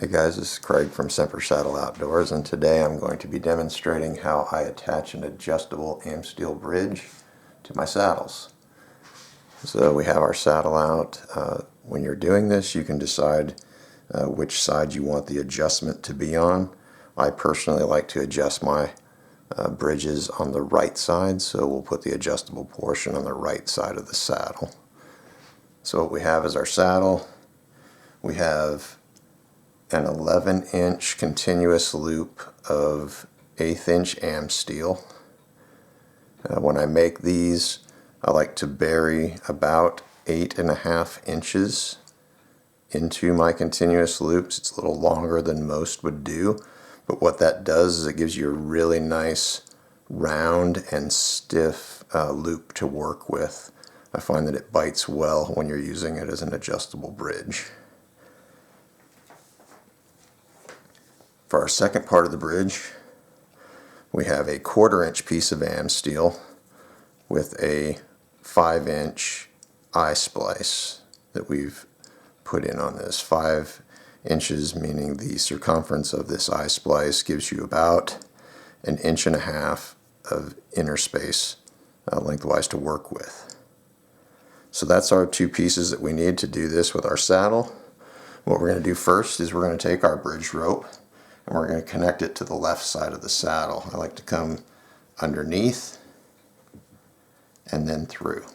Hey guys, this is Craig from Semper Saddle Outdoors, and today I'm going to be demonstrating how I attach an adjustable Amsteel bridge to my saddles. So we have our saddle out. When you're doing this, you can decide which side you want the adjustment to be on. I personally like to adjust my bridges on the right side, so we'll put the adjustable portion on the right side of the saddle. So what we have is our saddle. We have an 11-inch continuous loop of 1/8 inch Amsteel. When I make these, I like to bury about 8.5 inches into my continuous loops. It's a little longer than most would do, but what that does is it gives you a really nice round and stiff loop to work with. I find that it bites well when you're using it as an adjustable bridge. For our second part of the bridge, we have a 1/4 inch piece of Amsteel with a 5-inch eye splice that we've put in on this. 5 inches meaning the circumference of this eye splice gives you about 1.5 inches of inner space lengthwise to work with. So that's our two pieces that we need to do this with our saddle. What we're going to do first is we're going to take our bridge rope and we're going to connect it to the left side of the saddle. I like to come underneath and then through.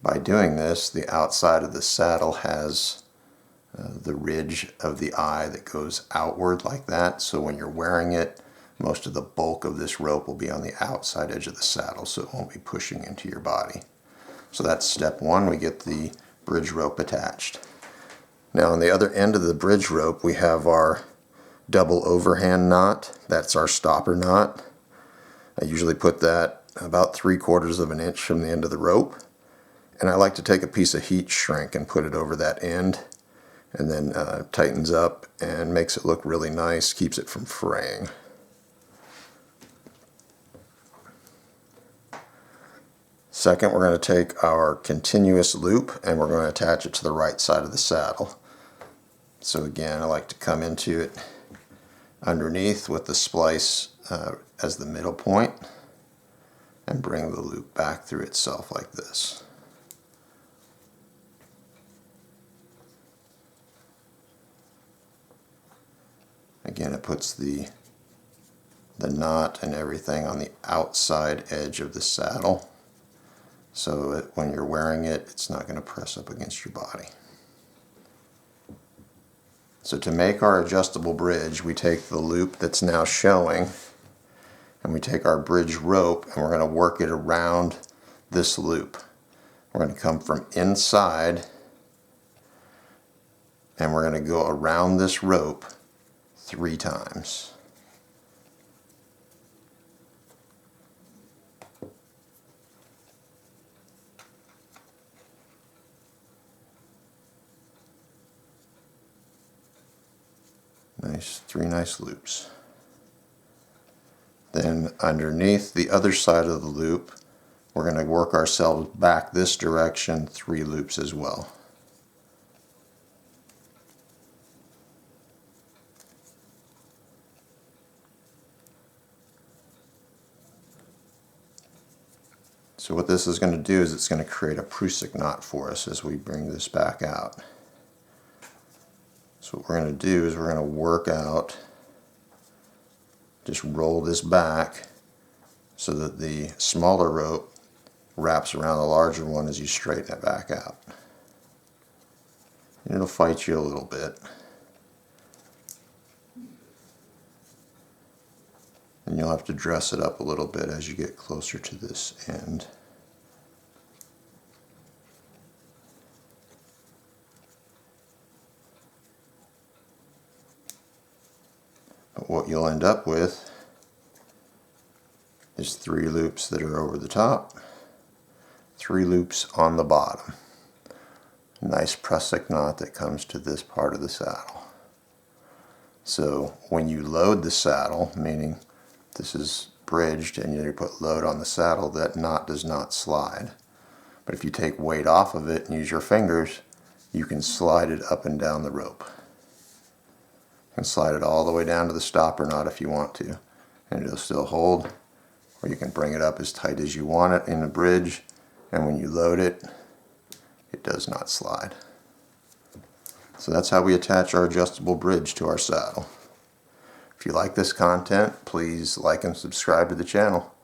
By doing this, the outside of the saddle has the ridge of the eye that goes outward like that, so when you're wearing it, most of the bulk of this rope will be on the outside edge of the saddle, so it won't be pushing into your body. So that's step one. We get the bridge rope attached. Now on the other end of the bridge rope we have our double overhand knot. That's our stopper knot. I usually put that about 3/4 of an inch from the end of the rope, and I like to take a piece of heat shrink and put it over that end, and then tightens up and makes it look really nice, keeps it from fraying. Second, we're going to take our continuous loop and we're going to attach it to the right side of the saddle. So again, I like to come into it underneath with the splice as the middle point and bring the loop back through itself like this. Again, it puts the knot and everything on the outside edge of the saddle, so that when you're wearing it, it's not going to press up against your body. So to make our adjustable bridge, we take the loop that's now showing and we take our bridge rope and we're going to work it around this loop. We're going to come from inside and we're going to go around this rope 3 times. Three nice loops. Then underneath the other side of the loop, we're going to work ourselves back this direction 3 loops as well. So what this is going to do is it's going to create a Prusik knot for us as we bring this back out. So what we're going to do is we're going to work out, just roll this back so that the smaller rope wraps around the larger one as you straighten it back out. And it'll fight you a little bit. And you'll have to dress it up a little bit as you get closer to this end. But what you'll end up with is 3 loops that are over the top, 3 loops on the bottom. A nice Prusik knot that comes to this part of the saddle. So when you load the saddle, meaning this is bridged and you put load on the saddle, that knot does not slide. But if you take weight off of it and use your fingers, you can slide it up and down the rope. You can slide it all the way down to the stopper knot if you want to, and it'll still hold. Or you can bring it up as tight as you want it in the bridge, and when you load it, it does not slide. So that's how we attach our adjustable bridge to our saddle. If you like this content, please like and subscribe to the channel.